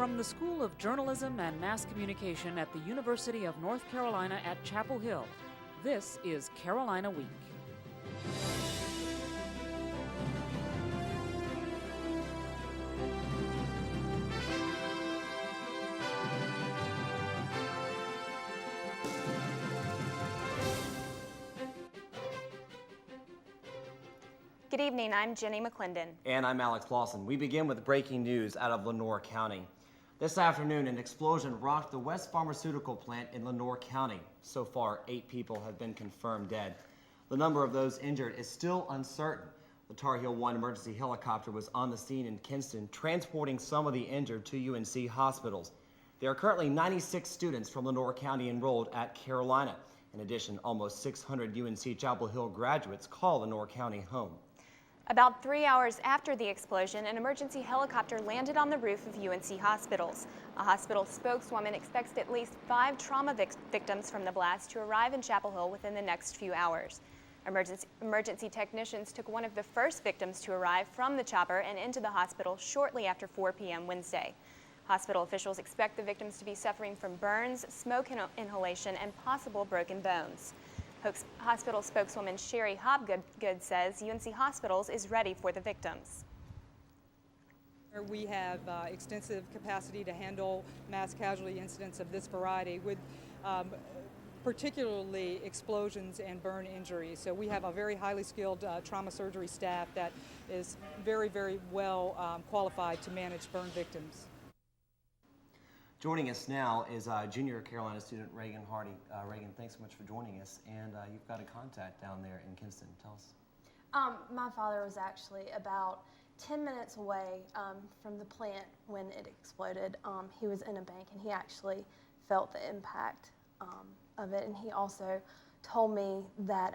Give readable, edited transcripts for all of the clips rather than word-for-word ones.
From the School of Journalism and Mass Communication at the University of North Carolina at Chapel Hill, this is Carolina Week. Good evening, I'm Jenny McClendon. And I'm Alex Lawson. We begin with breaking news out of Lenoir County. This afternoon, an explosion rocked the West Pharmaceutical plant in Lenoir County. So far, 8 people have been confirmed dead. The number of those injured is still uncertain. The Tar Heel 1 emergency helicopter was on the scene in Kinston, transporting some of the injured to UNC hospitals. There are currently 96 students from Lenoir County enrolled at Carolina. In addition, almost 600 UNC Chapel Hill graduates call Lenoir County home. About 3 hours after the explosion, an emergency helicopter landed on the roof of UNC hospitals. A hospital spokeswoman expects at least 5 trauma victims from the blast to arrive in Chapel Hill within the next few hours. Emergency technicians took one of the first victims to arrive from the chopper and into the hospital shortly after 4 p.m. Wednesday. Hospital officials expect the victims to be suffering from burns, smoke inhalation, and possible broken bones. Hospital spokeswoman Sherry Hobgood says UNC Hospitals is ready for the victims. We have extensive capacity to handle mass casualty incidents of this variety with particularly explosions and burn injuries. So we have a very highly skilled trauma surgery staff that is very, very well qualified to manage burn victims. Joining us now is junior Carolina student Reagan Hardy. Reagan, thanks so much for joining us. And you've got a contact down there in Kinston. Tell us. My father was actually about 10 minutes away from the plant when it exploded. He was in a bank and he actually felt the impact of it. And he also told me that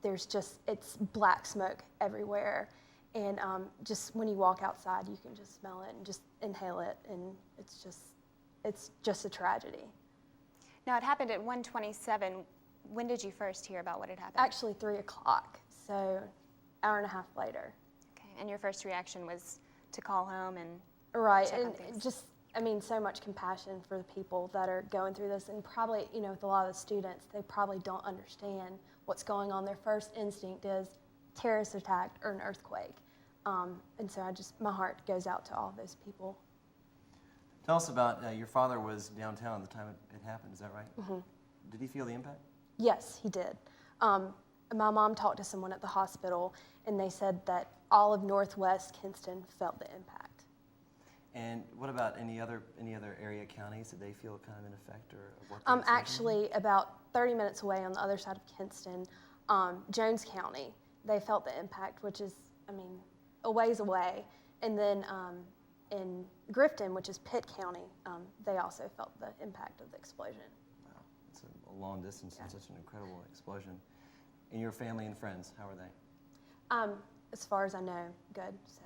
it's black smoke everywhere. And just when you walk outside, you can just smell it and just inhale it. And it's just a tragedy. Now, it happened at 1:27. When did you first hear about what had happened? Actually, 3 o'clock, so an hour and a half later. Okay, and your first reaction was to call home and right, check on and things. just, so much compassion for the people that are going through this, and probably, with a lot of the students, they probably don't understand what's going on. Their first instinct is terrorist attack or an earthquake, and so my heart goes out to all those people. Tell us about your father was downtown at the time it happened. Is that right? Mm-hmm. Did he feel the impact? Yes, he did. My mom talked to someone at the hospital, and they said that all of Northwest Kinston felt the impact. And what about any other area counties? Did they feel kind of an effect or what? Actually, about 30 minutes away on the other side of Kinston, Jones County, they felt the impact, which is, a ways away. And then in Grifton, which is Pitt County, they also felt the impact of the explosion. Wow, it's a long distance and such an incredible explosion. And your family and friends, how are they? As far as I know, good. So.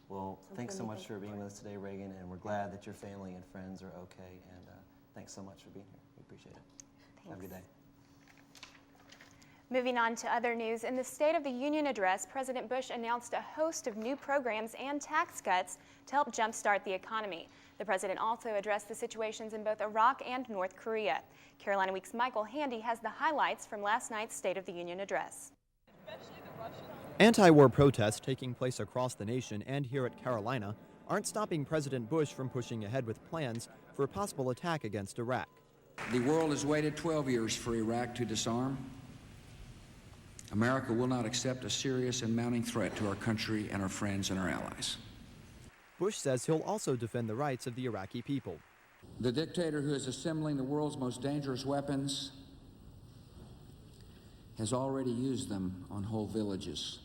Well, thanks so much for being with us today, Reagan, and we're glad that your family and friends are okay, and thanks so much for being here. We appreciate it. Thanks. Have a good day. Moving on to other news, in the State of the Union address, President Bush announced a host of new programs and tax cuts to help jumpstart the economy. The president also addressed the situations in both Iraq and North Korea. Carolina Week's Michael Handy has the highlights from last night's State of the Union address. Anti-war protests taking place across the nation and here at Carolina aren't stopping President Bush from pushing ahead with plans for a possible attack against Iraq. The world has waited 12 years for Iraq to disarm. America will not accept a serious and mounting threat to our country and our friends and our allies. Bush says he'll also defend the rights of the Iraqi people. The dictator who is assembling the world's most dangerous weapons has already used them on whole villages,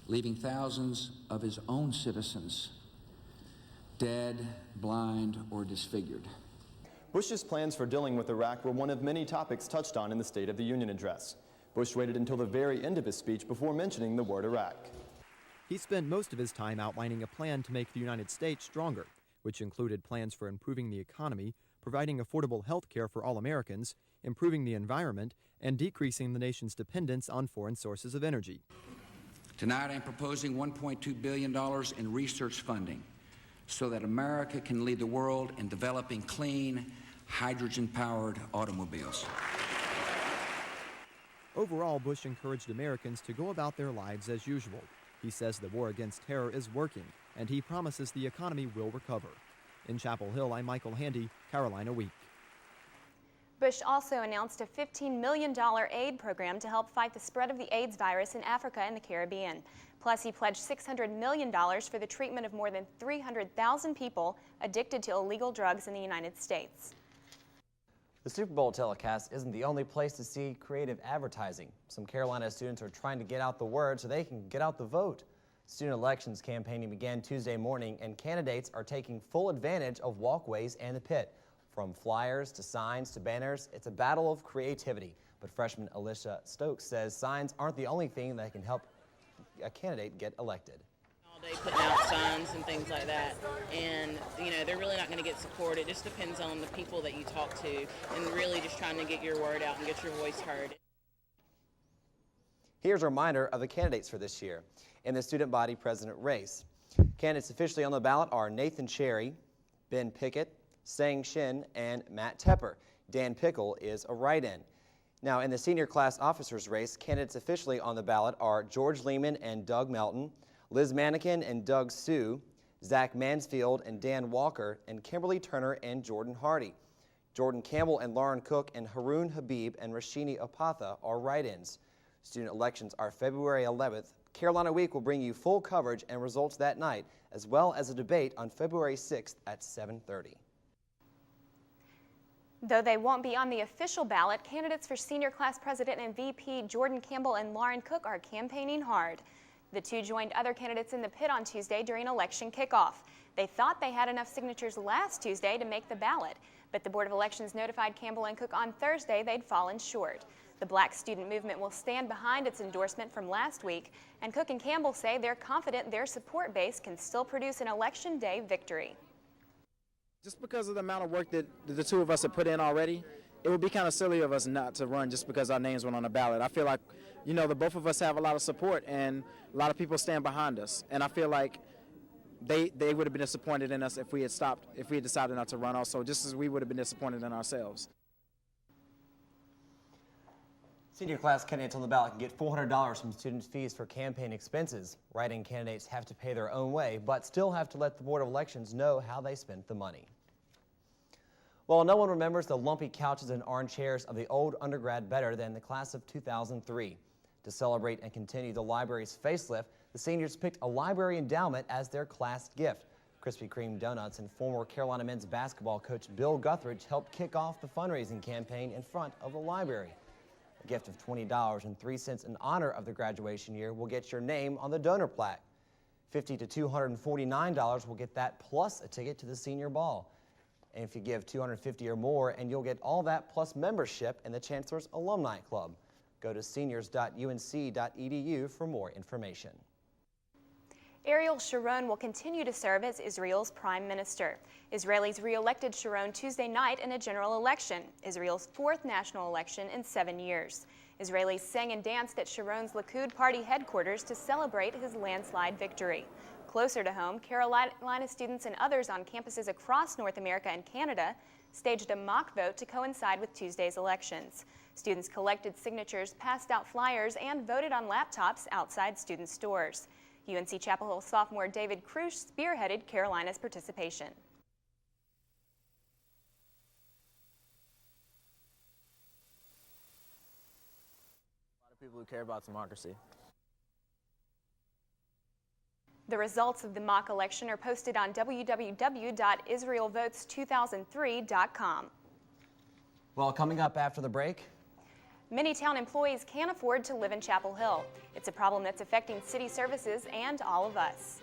leaving thousands of his own citizens dead, blind, or disfigured. Bush's plans for dealing with Iraq were one of many topics touched on in the State of the Union address. Bush waited until the very end of his speech before mentioning the word Iraq. He spent most of his time outlining a plan to make the United States stronger, which included plans for improving the economy, providing affordable health care for all Americans, improving the environment, and decreasing the nation's dependence on foreign sources of energy. Tonight I'm proposing $1.2 billion in research funding so that America can lead the world in developing clean, hydrogen-powered automobiles. Overall, Bush encouraged Americans to go about their lives as usual. He says the war against terror is working, and he promises the economy will recover. In Chapel Hill, I'm Michael Handy, Carolina Week. Bush also announced a $15 million aid program to help fight the spread of the AIDS virus in Africa and the Caribbean. Plus, he pledged $600 million for the treatment of more than 300,000 people addicted to illegal drugs in the United States. The Super Bowl telecast isn't the only place to see creative advertising. Some Carolina students are trying to get out the word so they can get out the vote. Student elections campaigning began Tuesday morning, and candidates are taking full advantage of walkways and the pit. From flyers to signs to banners, it's a battle of creativity. But freshman Alicia Stokes says signs aren't the only thing that can help a candidate get elected. All day putting out signs and things like that, and they're really not going to get support. It just depends on the people that you talk to, and really just trying to get your word out and get your voice heard. Here's a reminder of the candidates for this year in the student body president race. Candidates officially on the ballot are Nathan Cherry, Ben Pickett, Sang Shin, and Matt Tepper. Dan Pickle is a write-in. Now, in the senior class officers race, candidates officially on the ballot are George Lehman and Doug Melton, Liz Manikin and Doug Sue, Zach Mansfield and Dan Walker, and Kimberly Turner and Jordan Hardy. Jordan Campbell and Lauren Cook and Haroon Habib and Rashini Opatha are write-ins. Student elections are February 11th. Carolina Week will bring you full coverage and results that night, as well as a debate on February 6th at 7:30. Though they won't be on the official ballot, candidates for senior class president and VP Jordan Campbell and Lauren Cook are campaigning hard. The two joined other candidates in the pit on Tuesday during election kickoff. They thought they had enough signatures last Tuesday to make the ballot, but the Board of Elections notified Campbell and Cook on Thursday they'd fallen short. The Black Student Movement will stand behind its endorsement from last week, and Cook and Campbell say they're confident their support base can still produce an Election Day victory. Just because of the amount of work that the two of us have put in already, it would be kind of silly of us not to run just because our names went on the ballot. I feel like, the both of us have a lot of support and a lot of people stand behind us. And I feel like they would have been disappointed in us if we had decided not to run also, just as we would have been disappointed in ourselves. Senior class candidates on the ballot can get $400 from students' fees for campaign expenses. Write-in candidates have to pay their own way, but still have to let the Board of Elections know how they spent the money. Well, no one remembers the lumpy couches and armchairs of the old undergrad better than the class of 2003. To celebrate and continue the library's facelift, the seniors picked a library endowment as their class gift. Krispy Kreme Donuts and former Carolina men's basketball coach Bill Guthridge helped kick off the fundraising campaign in front of the library. A gift of $20.03 in honor of the graduation year will get your name on the donor plaque. $50 to $249 will get that plus a ticket to the senior ball. And if you give $250 or more, and you'll get all that plus membership in the Chancellor's Alumni Club. Go to seniors.unc.edu for more information. Ariel Sharon will continue to serve as Israel's prime minister. Israelis re-elected Sharon Tuesday night in a general election, Israel's fourth national election in 7 years. Israelis sang and danced at Sharon's Likud party headquarters to celebrate his landslide victory. Closer to home, Carolina students and others on campuses across North America and Canada staged a mock vote to coincide with Tuesday's elections. Students collected signatures, passed out flyers, and voted on laptops outside student stores. UNC Chapel Hill sophomore David Krusch spearheaded Carolina's participation. A lot of people who care about democracy. The results of the mock election are posted on www.israelvotes2003.com. Well, coming up after the break, many town employees can't afford to live in Chapel Hill. It's a problem that's affecting city services and all of us.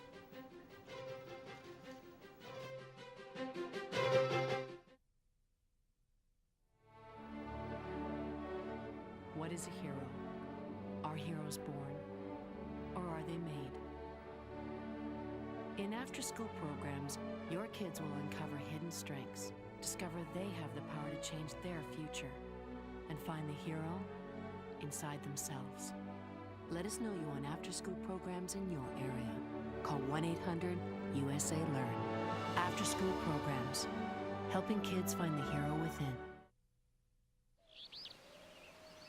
What is a hero? Are heroes born, or are they made? In after-school programs, your kids will uncover hidden strengths, discover they have the power to change their future, and find the hero inside themselves. Let us know you on after-school programs in your area. Call 1-800-USA-LEARN. after-school programs, helping kids find the hero within.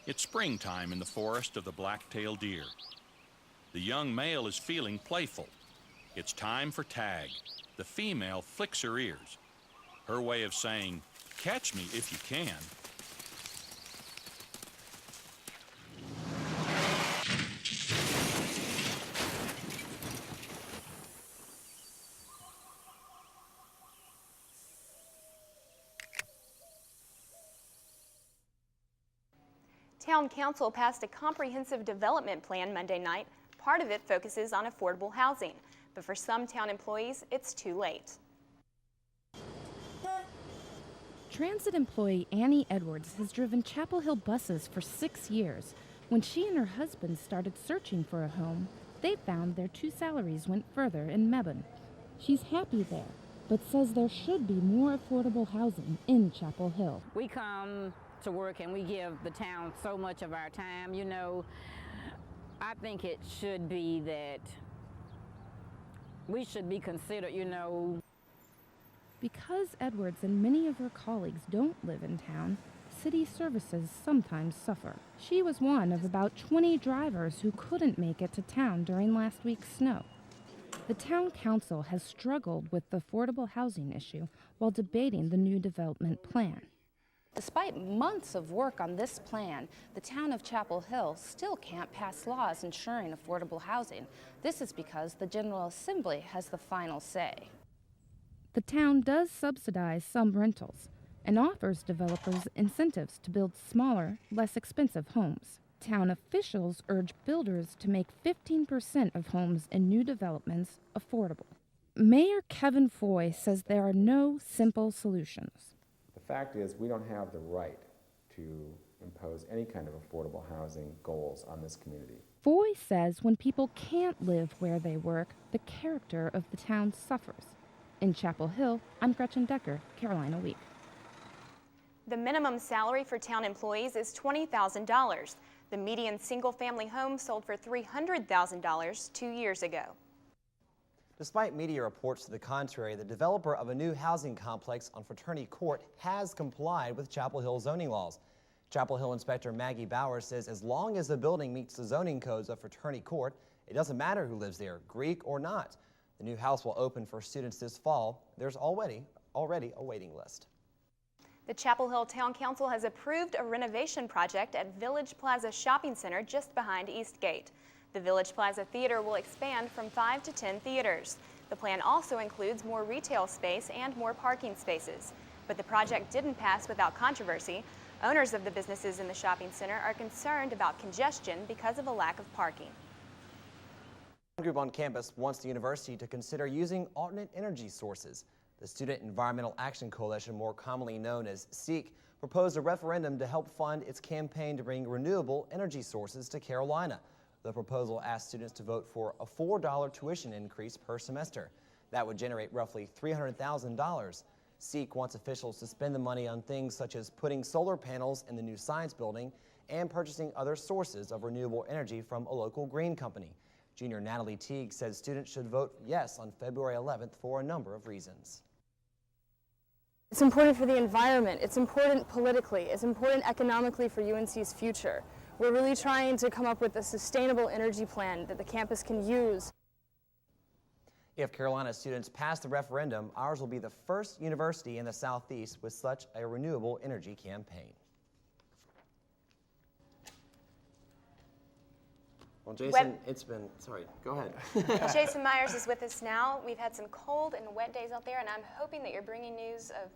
It's springtime in the forest of the black-tailed deer. The young male is feeling playful. It's time for tag. The female flicks her ears. Her way of saying, "Catch me if you can." Town Council passed a comprehensive development plan Monday night. Part of it focuses on affordable housing, but for some town employees, it's too late. Transit employee Annie Edwards has driven Chapel Hill buses for 6 years. When she and her husband started searching for a home, they found their two salaries went further in Mebane. She's happy there, but says there should be more affordable housing in Chapel Hill. We come to work and we give the town so much of our time. You know, I think it should be that we should be considered, you know. Because Edwards and many of her colleagues don't live in town, city services sometimes suffer. She was one of about 20 drivers who couldn't make it to town during last week's snow. The town council has struggled with the affordable housing issue while debating the new development plan. Despite months of work on this plan, the town of Chapel Hill still can't pass laws ensuring affordable housing. This is because the General Assembly has the final say. The town does subsidize some rentals and offers developers incentives to build smaller, less expensive homes. Town officials urge builders to make 15% of homes in new developments affordable. Mayor Kevin Foy says there are no simple solutions. The fact is, we don't have the right to impose any kind of affordable housing goals on this community. Foy says when people can't live where they work, the character of the town suffers. In Chapel Hill, I'm Gretchen Decker, Carolina Week. The minimum salary for town employees is $20,000. The median single-family home sold for $300,000 2 years ago. Despite media reports to the contrary, the developer of a new housing complex on Fraternity Court has complied with Chapel Hill zoning laws. Chapel Hill Inspector Maggie Bowers says as long as the building meets the zoning codes of Fraternity Court, it doesn't matter who lives there, Greek or not. The new house will open for students this fall. There's already a waiting list. The Chapel Hill Town Council has approved a renovation project at Village Plaza Shopping Center just behind Eastgate. The Village Plaza Theater will expand from 5 to 10 theaters. The plan also includes more retail space and more parking spaces. But the project didn't pass without controversy. Owners of the businesses in the shopping center are concerned about congestion because of a lack of parking. One group on campus wants the university to consider using alternate energy sources. The Student Environmental Action Coalition, more commonly known as SEEK, proposed a referendum to help fund its campaign to bring renewable energy sources to Carolina. The proposal asked students to vote for a $4 tuition increase per semester. That would generate roughly $300,000. SEEK wants officials to spend the money on things such as putting solar panels in the new science building and purchasing other sources of renewable energy from a local green company. Junior Natalie Teague says students should vote yes on February 11th for a number of reasons. It's important for the environment, it's important politically, it's important economically for UNC's future. We're really trying to come up with a sustainable energy plan that the campus can use. If Carolina students pass the referendum, ours will be the first university in the Southeast with such a renewable energy campaign. Well, Jason, it's been, sorry, go ahead. Jason Myers is with us now. We've had some cold and wet days out there, and I'm hoping that you're bringing news of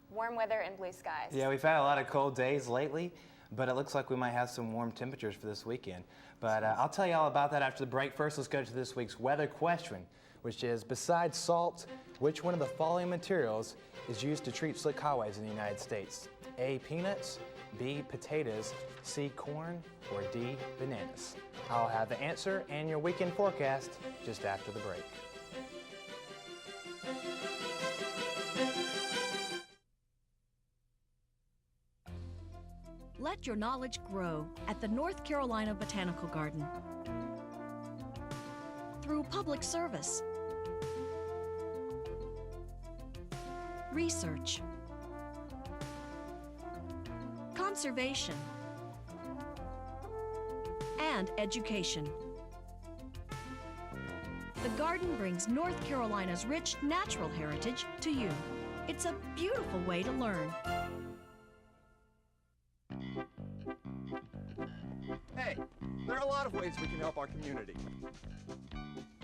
warm weather and blue skies. Yeah, we've had a lot of cold days lately, but it looks like we might have some warm temperatures for this weekend. But I'll tell you all about that after the break. First, let's go to this week's weather question, which is, besides salt, which one of the following materials is used to treat slick highways in the United States? A, peanuts, B, potatoes, C, corn, or D, bananas? I'll have the answer and your weekend forecast just after the break. Let your knowledge grow at the North Carolina Botanical Garden. Through public service, research, conservation, and education. The garden brings North Carolina's rich natural heritage to you. It's a beautiful way to learn. Hey, there are a lot of ways we can help our community.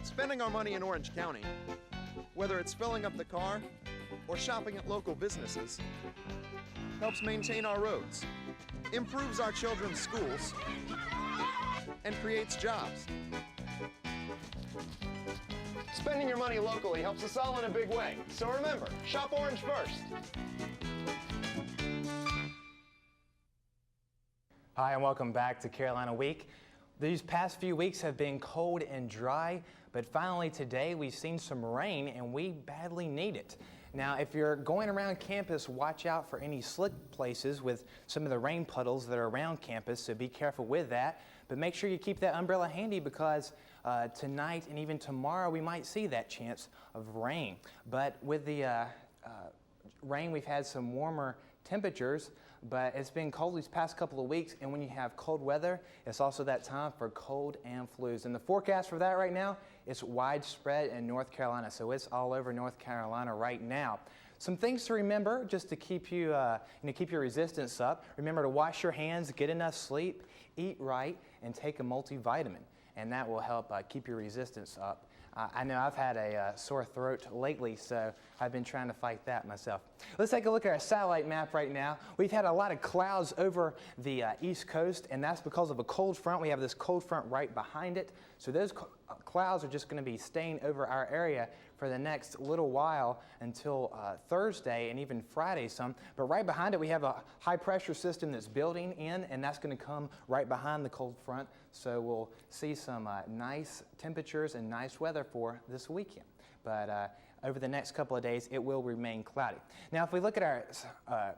Spending our money in Orange County, whether it's filling up the car or shopping at local businesses, helps maintain our roads, improves our children's schools, and creates jobs. Spending your money locally helps us all in a big way. So remember, shop Orange first. Hi, and welcome back to Carolina Week. These past few weeks have been cold and dry, but finally today we've seen some rain and we badly need it. Now, if you're going around campus, watch out for any slick places with some of the rain puddles that are around campus, so be careful with that. But make sure you keep that umbrella handy because tonight and even tomorrow we might see that chance of rain. But with the rain, we've had some warmer temperatures, but it's been cold these past couple of weeks, and when you have cold weather, it's also that time for cold and flus. And the forecast for that right now is widespread in North Carolina, so it's all over North Carolina right now. Some things to remember just to keep you, keep your resistance up. Remember to wash your hands, get enough sleep, eat right, and take a multivitamin, and that will help keep your resistance up. I know I've had a sore throat lately, so I've been trying to fight that myself. Let's take a look at our satellite map right now. We've had a lot of clouds over the East Coast, and that's because of a cold front. We have this cold front right behind it, so those clouds are just going to be staying over our area for the next little while until Thursday and even Friday some. But right behind it, we have a high pressure system that's building in, and that's going to come right behind the cold front. So we'll see some nice temperatures and nice weather for this weekend. But over the next couple of days, it will remain cloudy. Now, if we look at our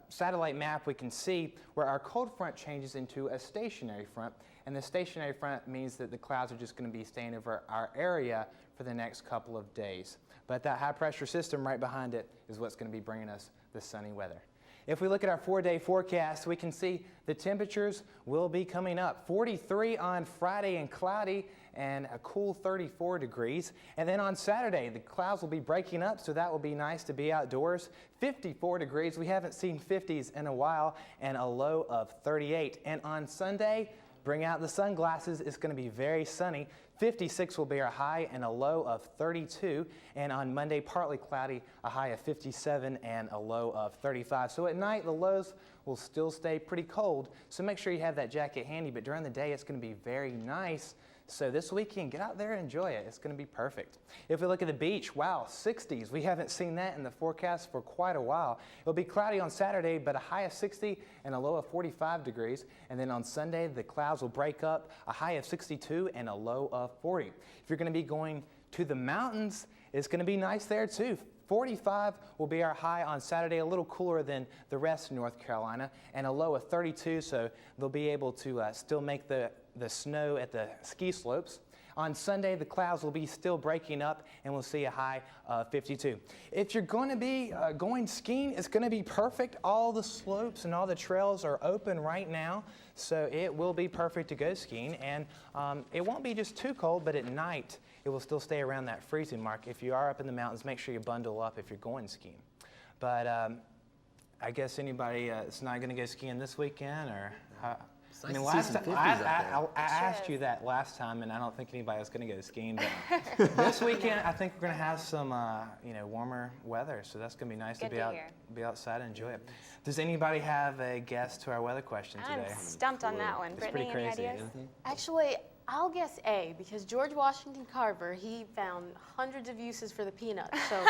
satellite map, we can see where our cold front changes into a stationary front. And the stationary front means that the clouds are just going to be staying over our area for the next couple of days. But that high pressure system right behind it is what's going to be bringing us the sunny weather. If we look at our 4-day forecast, we can see the temperatures will be coming up. 43 on Friday and cloudy, and a cool 34 degrees. And then on Saturday, the clouds will be breaking up, so that will be nice to be outdoors. 54 degrees. We haven't seen 50s in a while, and a low of 38. And on Sunday, bring out the sunglasses. It's going to be very sunny. 56 will be our high and a low of 32. And on Monday, partly cloudy, a high of 57 and a low of 35. So at night, the lows will still stay pretty cold. So make sure you have that jacket handy. But during the day, it's going to be very nice. So this weekend, get out there and enjoy it. It's going to be perfect. If we look at the beach, wow, 60s. We haven't seen that in the forecast for quite a while. It'll be cloudy on Saturday, but a high of 60 and a low of 45 degrees. And then on Sunday, the clouds will break up, a high of 62 and a low of 40. If you're going to be going to the mountains, it's going to be nice there too. 45 will be our high on Saturday, a little cooler than the rest of North Carolina, and a low of 32, so they'll be able to still make the snow at the ski slopes. On Sunday, the clouds will be still breaking up, and we'll see a high of 52. If you're going to be going skiing, it's going to be perfect. All the slopes and all the trails are open right now, so it will be perfect to go skiing, and it won't be just too cold, but at night, it will still stay around that freezing mark. If you are up in the mountains, make sure you bundle up if you're going skiing. But I guess anybody is not going to go skiing this weekend, or I mean, last time I asked you that last time, and I don't think anybody was going to go skiing. But this weekend, I think we're going to have some, warmer weather, so that's going to be nice to be outside and enjoy it. Does anybody have a guess to our weather question today? I'm stumped on that one. It's Brittany, pretty crazy. any ideas? Actually, I'll guess A, because George Washington Carver, he found hundreds of uses for the peanut. So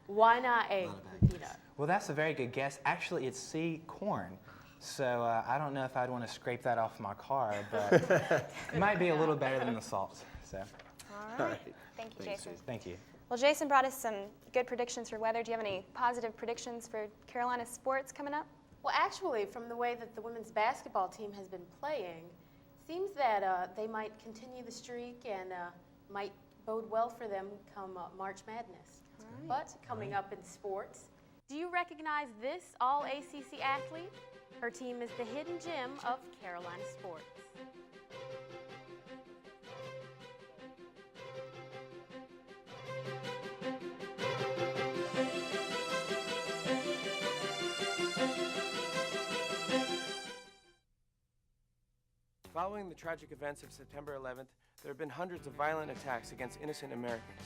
why not A, peanut? Well, that's a very good guess. Actually, it's C, corn. So I don't know if I'd want to scrape that off my car, but it might be a little better than the salt. So. All right. Thank you, Jason. Thank you. Well, Jason brought us some good predictions for weather. Do you have any positive predictions for Carolina sports coming up? Well, actually, from the way that the women's basketball team has been playing, seems that they might continue the streak and might bode well for them come March Madness. But coming up in sports, Do you recognize this all-ACC athlete? Her team is the hidden gem of Carolina sports. Following the tragic events of September 11th, there have been hundreds of violent attacks against innocent Americans.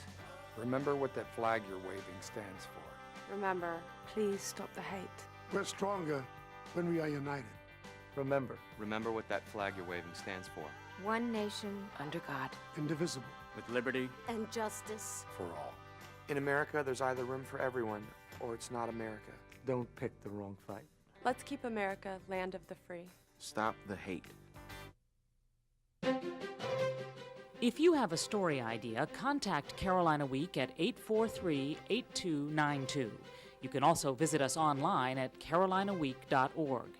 Remember what that flag you're waving stands for. Remember, please stop the hate. We're stronger when we are united. Remember what that flag you're waving stands for. One nation under God. Indivisible. With liberty And justice. For all. In America, there's either room for everyone, or it's not America. Don't pick the wrong fight. Let's keep America land of the free. Stop the hate. If you have a story idea, contact Carolina Week at 843-8292. You can also visit us online at carolinaweek.org.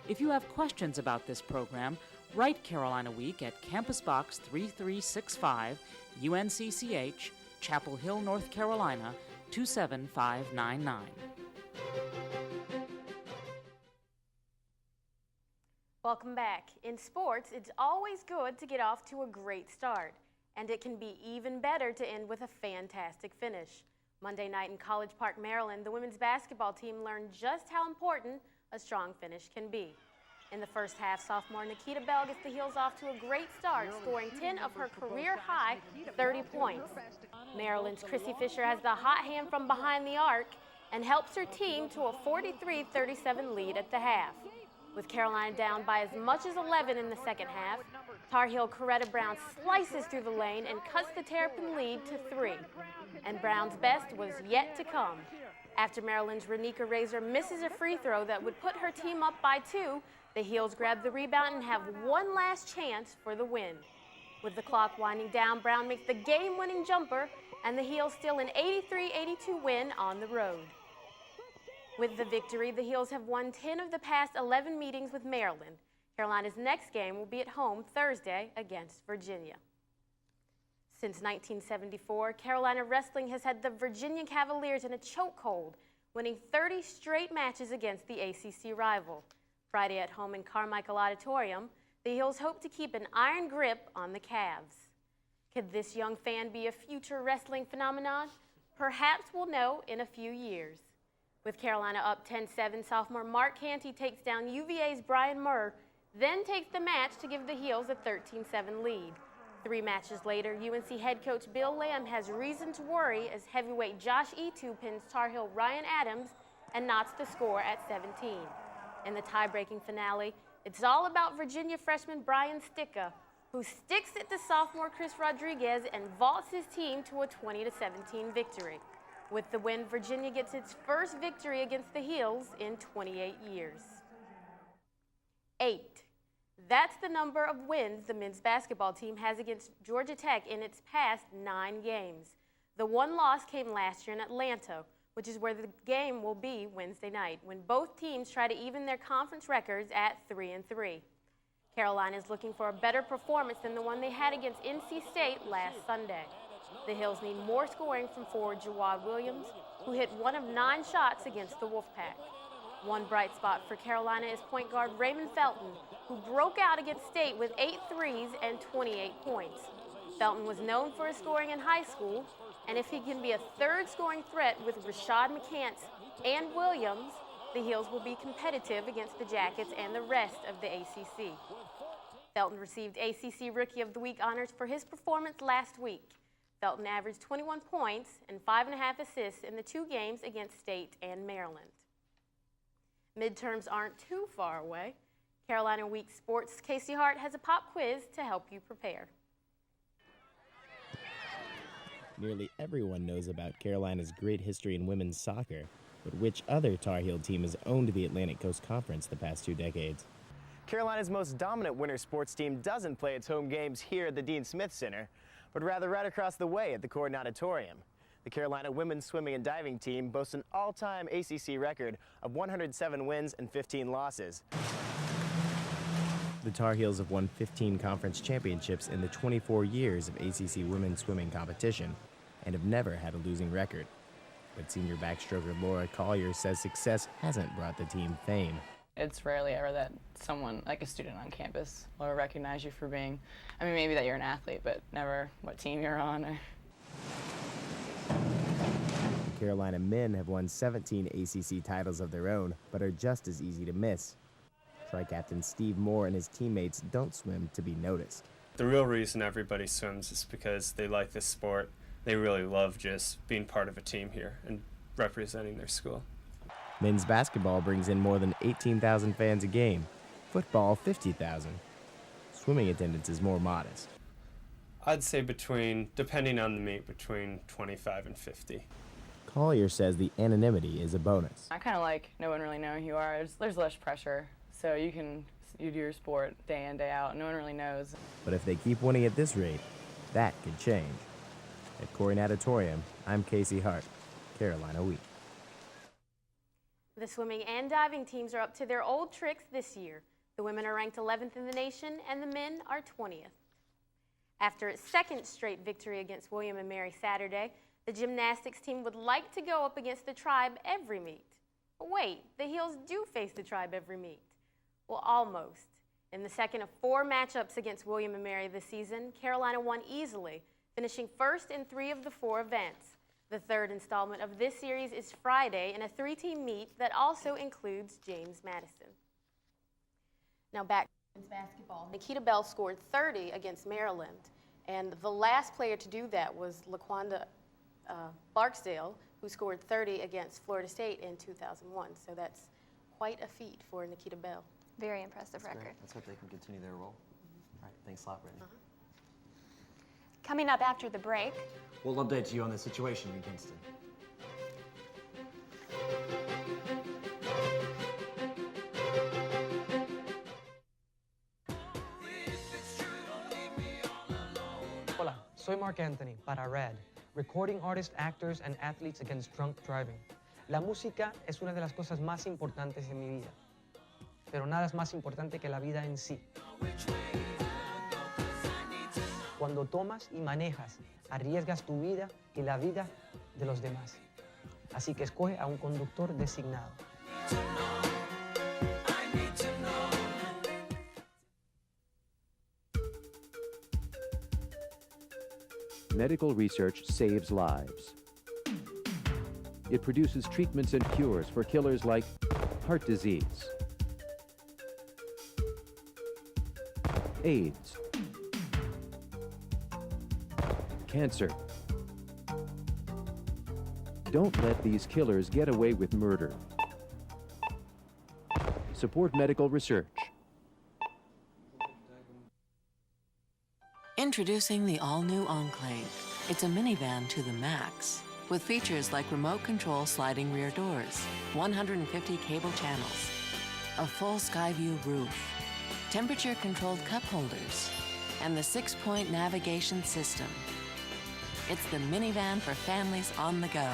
If you have questions about this program, write Carolina Week at Campus Box 3365, UNCCH, Chapel Hill, North Carolina, 27599. Welcome back. In sports, it's always good to get off to a great start, and it can be even better to end with a fantastic finish. Monday night in College Park, Maryland, the women's basketball team learned just how important a strong finish can be. In the first half, sophomore Nikita Bell gets the Heels off to a great start, scoring 10 of her career-high 30 points. Maryland's Chrissy Fisher has the hot hand from behind the arc and helps her team to a 43-37 lead at the half. With Carolina down by as much as 11 in the second half, Tar Heel Coretta Brown slices through the lane and cuts the Terrapin lead to 3. And Brown's best was yet to come. After Maryland's Renika Razor misses a free throw that would put her team up by 2, the Heels grab the rebound and have one last chance for the win. With the clock winding down, Brown makes the game-winning jumper, and the Heels steal an 83-82 win on the road. With the victory, the Heels have won 10 of the past 11 meetings with Maryland. Carolina's next game will be at home Thursday against Virginia. Since 1974, Carolina wrestling has had the Virginia Cavaliers in a chokehold, winning 30 straight matches against the ACC rival. Friday at home in Carmichael Auditorium, the Heels hope to keep an iron grip on the Cavs. Could this young fan be a future wrestling phenomenon? Perhaps we'll know in a few years. With Carolina up 10-7, sophomore Mark Canty takes down UVA's Brian Murr, then takes the match to give the Heels a 13-7 lead. 3 matches later, UNC head coach Bill Lamb has reason to worry as heavyweight Josh Etu pins Tar Heel Ryan Adams and knots the score at 17. In the tie-breaking finale, it's all about Virginia freshman Brian Sticka, who sticks it to sophomore Chris Rodriguez and vaults his team to a 20-17 victory. With the win, Virginia gets its first victory against the Heels in 28 years. 8. That's the number of wins the men's basketball team has against Georgia Tech in its past 9 games. The one loss came last year in Atlanta, which is where the game will be Wednesday night, when both teams try to even their conference records at 3-3. Carolina is looking for a better performance than the one they had against NC State last Sunday. The Heels need more scoring from forward Jawad Williams, who hit 1 of 9 shots against the Wolfpack. One bright spot for Carolina is point guard Raymond Felton, who broke out against State with 8 threes and 28 points. Felton was known for his scoring in high school, and if he can be a third scoring threat with Rashad McCants and Williams, the Heels will be competitive against the Jackets and the rest of the ACC. Felton received ACC Rookie of the Week honors for his performance last week. Felton averaged 21 points and 5.5 assists in the 2 games against State and Maryland. Midterms aren't too far away. Carolina Week Sports' Casey Hart has a pop quiz to help you prepare. Nearly everyone knows about Carolina's great history in women's soccer, but which other Tar Heel team has owned the Atlantic Coast Conference the past 2 decades? Carolina's most dominant winter sports team doesn't play its home games here at the Dean Smith Center, but rather right across the way at the Corden Auditorium. The Carolina women's swimming and diving team boasts an all-time ACC record of 107 wins and 15 losses. The Tar Heels have won 15 conference championships in the 24 years of ACC women's swimming competition and have never had a losing record. But senior backstroker Laura Collier says success hasn't brought the team fame. It's rarely ever that someone, like a student on campus, will recognize you for being, I mean, maybe that you're an athlete, but never what team you're on. The Carolina men have won 17 ACC titles of their own, but are just as easy to miss. Tri-captain Steve Moore and his teammates don't swim to be noticed. The real reason everybody swims is because they like this sport. They really love just being part of a team here and representing their school. Men's basketball brings in more than 18,000 fans a game. Football, 50,000. Swimming attendance is more modest. I'd say depending on the meet, between 25 and 50. Collier says the anonymity is a bonus. I kind of like no one really knowing who you are. There's less pressure, so you do your sport day in, day out. No one really knows. But if they keep winning at this rate, that could change. At Corey Natatorium, I'm Casey Hart, Carolina Week. The swimming and diving teams are up to their old tricks this year. The women are ranked 11th in the nation and the men are 20th. After its second straight victory against William & Mary Saturday, the gymnastics team would like to go up against the Tribe every meet. But wait, the Heels do face the Tribe every meet. Well, almost. In the second of 4 matchups against William & Mary this season, Carolina won easily, finishing first in 3 of the 4 events. The third installment of this series is Friday in a 3-team meet that also includes James Madison. Now back to men's basketball. Nikita Bell scored 30 against Maryland, and the last player to do that was LaQuanda Barksdale, who scored 30 against Florida State in 2001. So that's quite a feat for Nikita Bell. Very impressive record. Great. Let's hope they can continue their role. All right, thanks a lot, Brittany. Coming up after the break, we'll update you on the situation in Kinston. Hola, soy Mark Anthony para Red, recording artists, actors, and athletes against drunk driving. La música es una de las cosas más importantes en mi vida, pero nada es más importante que la vida en sí. Cuando tomas y manejas, arriesgas tu vida y la vida de los demás. Así que escoge a un conductor designado. Medical research saves lives. It produces treatments and cures for killers like heart disease, AIDS, cancer. Don't let these killers get away with murder. Support medical research. Introducing the all-new Enclave. It's a minivan to the max, with features like remote control sliding rear doors, 150 cable channels, a full sky view roof, temperature-controlled cup holders, and the 6-point navigation system. It's the minivan for families on the go.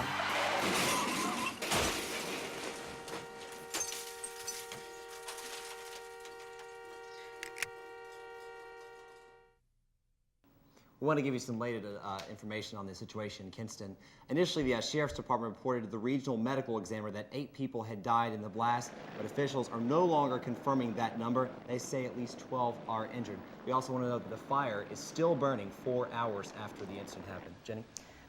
We want to give you some latest information on the situation in Kinston. Initially, the Sheriff's Department reported to the regional medical examiner that 8 people had died in the blast, but officials are no longer confirming that number. They say at least 12 are injured. We also want to know that the fire is still burning 4 hours after the incident happened. Jenny?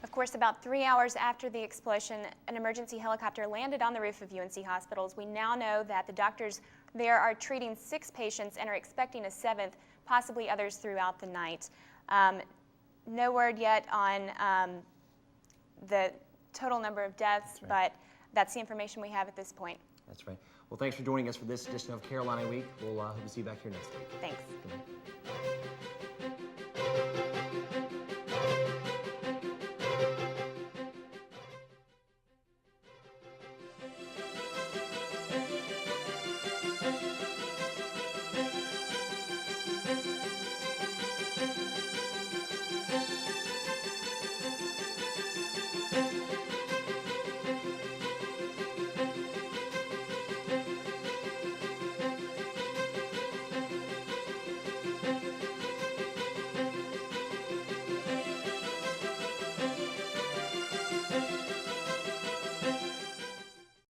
of course, about 3 hours after the explosion, an emergency helicopter landed on the roof of UNC hospitals. We now know that the doctors there are treating 6 patients and are expecting a 7th, possibly others throughout the night. No word yet on the total number of deaths, but that's the information we have at this point. That's right. Well, thanks for joining us for this edition of Carolina Week. We'll hope to see you back here next week. Thanks. Good night.